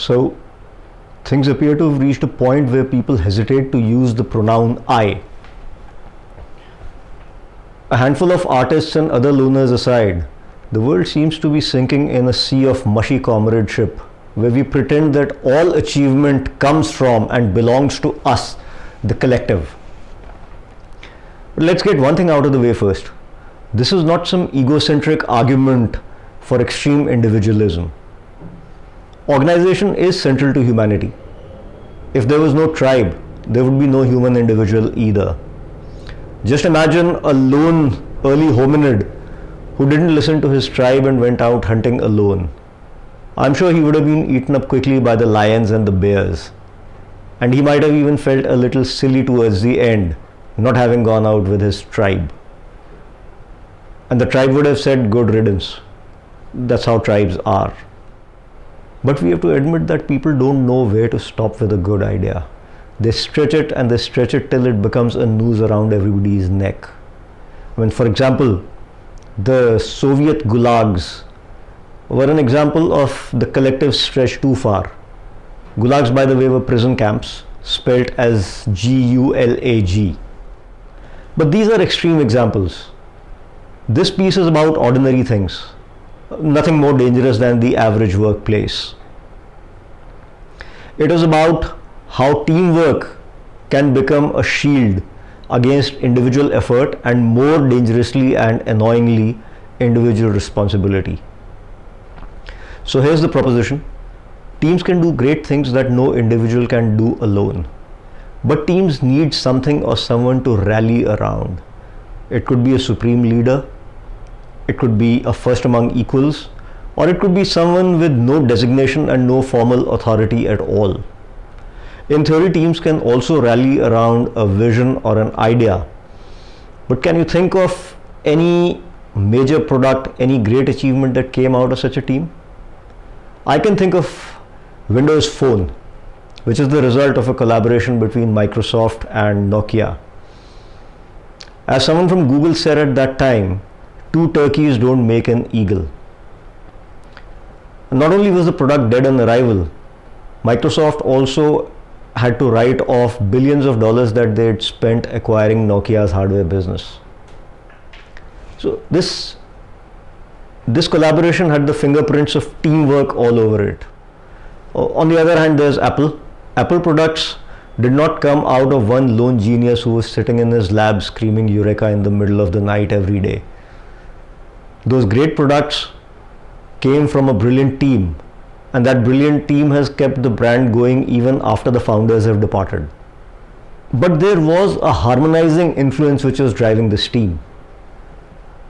So things appear to have reached a point where people hesitate to use the pronoun I. A handful of artists and other loners aside, the world seems to be sinking in a sea of mushy comradeship, where we pretend that all achievement comes from and belongs to us, the collective. But let's get one thing out of the way first. This is not some egocentric argument for extreme individualism. Organization is central to humanity. If there was no tribe, there would be no human individual either. Just imagine a lone early hominid who didn't listen to his tribe and went out hunting alone. I'm sure he would have been eaten up quickly by the lions and the bears. And he might have even felt a little silly towards the end, not having gone out with his tribe. And the tribe would have said, good riddance. That's how tribes are. But we have to admit that people don't know where to stop with a good idea. They stretch it and they stretch it till it becomes a noose around everybody's neck. For example, the Soviet gulags were an example of the collective stretch too far. Gulags, by the way, were prison camps, spelt as G-U-L-A-G. But these are extreme examples. This piece is about ordinary things, nothing more dangerous than the average workplace. It is about how teamwork can become a shield against individual effort and more dangerously and annoyingly individual responsibility. So here's the proposition. Teams can do great things that no individual can do alone. But teams need something or someone to rally around. It could be a supreme leader, it could be a first among equals, or it could be someone with no designation and no formal authority at all. In theory, teams can also rally around a vision or an idea. But can you think of any major product, any great achievement that came out of such a team? I can think of Windows Phone, which is the result of a collaboration between Microsoft and Nokia. As someone from Google said at that time, two turkeys don't make an eagle. Not only was the product dead on arrival, Microsoft also had to write off billions of dollars that they had spent acquiring Nokia's hardware business. So this collaboration had the fingerprints of teamwork all over it. On the other hand, there's Apple. Apple products did not come out of one lone genius who was sitting in his lab screaming Eureka in the middle of the night every day. Those great products came from a brilliant team, and that brilliant team has kept the brand going even after the founders have departed. But there was a harmonizing influence which was driving this team.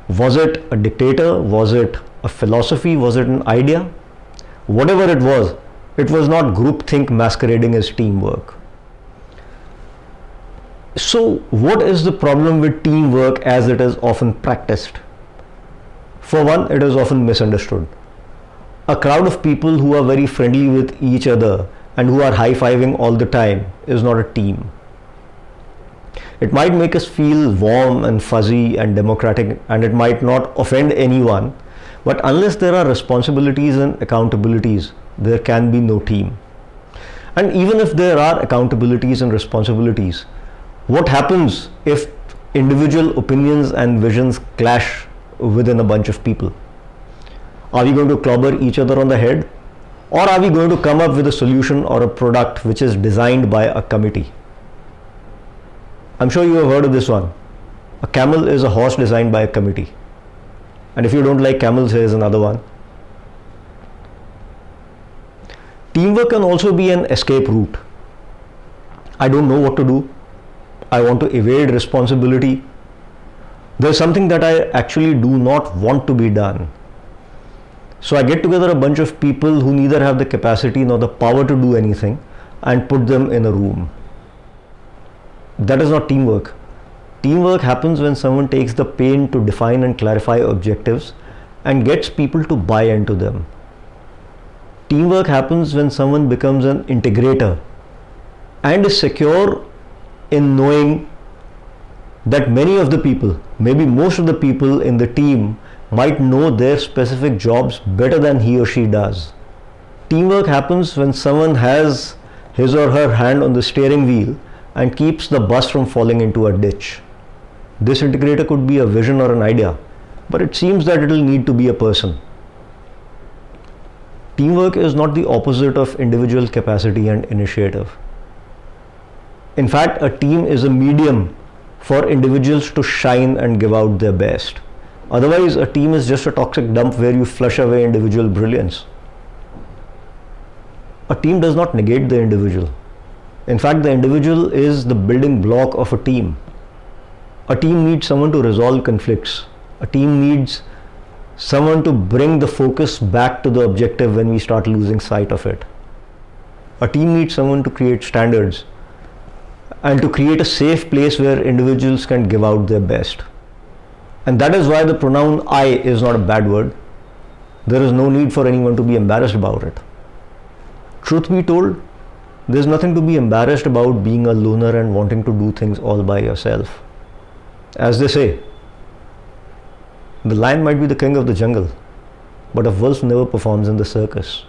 Was it a dictator? Was it a philosophy? Was it an idea? Whatever it was not groupthink masquerading as teamwork. So what is the problem with teamwork as it is often practiced? For one, it is often misunderstood. A crowd of people who are very friendly with each other and who are high-fiving all the time is not a team. It might make us feel warm and fuzzy and democratic, and it might not offend anyone, but unless there are responsibilities and accountabilities, there can be no team. And even if there are accountabilities and responsibilities, what happens if individual opinions and visions clash within a bunch of people? Are we going to clobber each other on the head? Or are we going to come up with a solution or a product which is designed by a committee? I'm sure you have heard of this one. A camel is a horse designed by a committee. And if you don't like camels, here's another one. Teamwork can also be an escape route. I don't know what to do. I want to evade responsibility. There's something that I actually do not want to be done. So I get together a bunch of people who neither have the capacity nor the power to do anything and put them in a room. That is not teamwork. Teamwork happens when someone takes the pain to define and clarify objectives and gets people to buy into them. Teamwork happens when someone becomes an integrator and is secure in knowing that many of the people, maybe most of the people in the team, might know their specific jobs better than he or she does. Teamwork happens when someone has his or her hand on the steering wheel and keeps the bus from falling into a ditch. This integrator could be a vision or an idea, but it seems that it will need to be a person. Teamwork is not the opposite of individual capacity and initiative. In fact, a team is a medium for individuals to shine and give out their best. Otherwise, a team is just a toxic dump where you flush away individual brilliance. A team does not negate the individual. In fact, the individual is the building block of a team. A team needs someone to resolve conflicts. A team needs someone to bring the focus back to the objective when we start losing sight of it. A team needs someone to create standards and to create a safe place where individuals can give out their best. And that is why the pronoun I is not a bad word. There is no need for anyone to be embarrassed about it. Truth be told, there is nothing to be embarrassed about being a loner and wanting to do things all by yourself. As they say, the lion might be the king of the jungle, but a wolf never performs in the circus.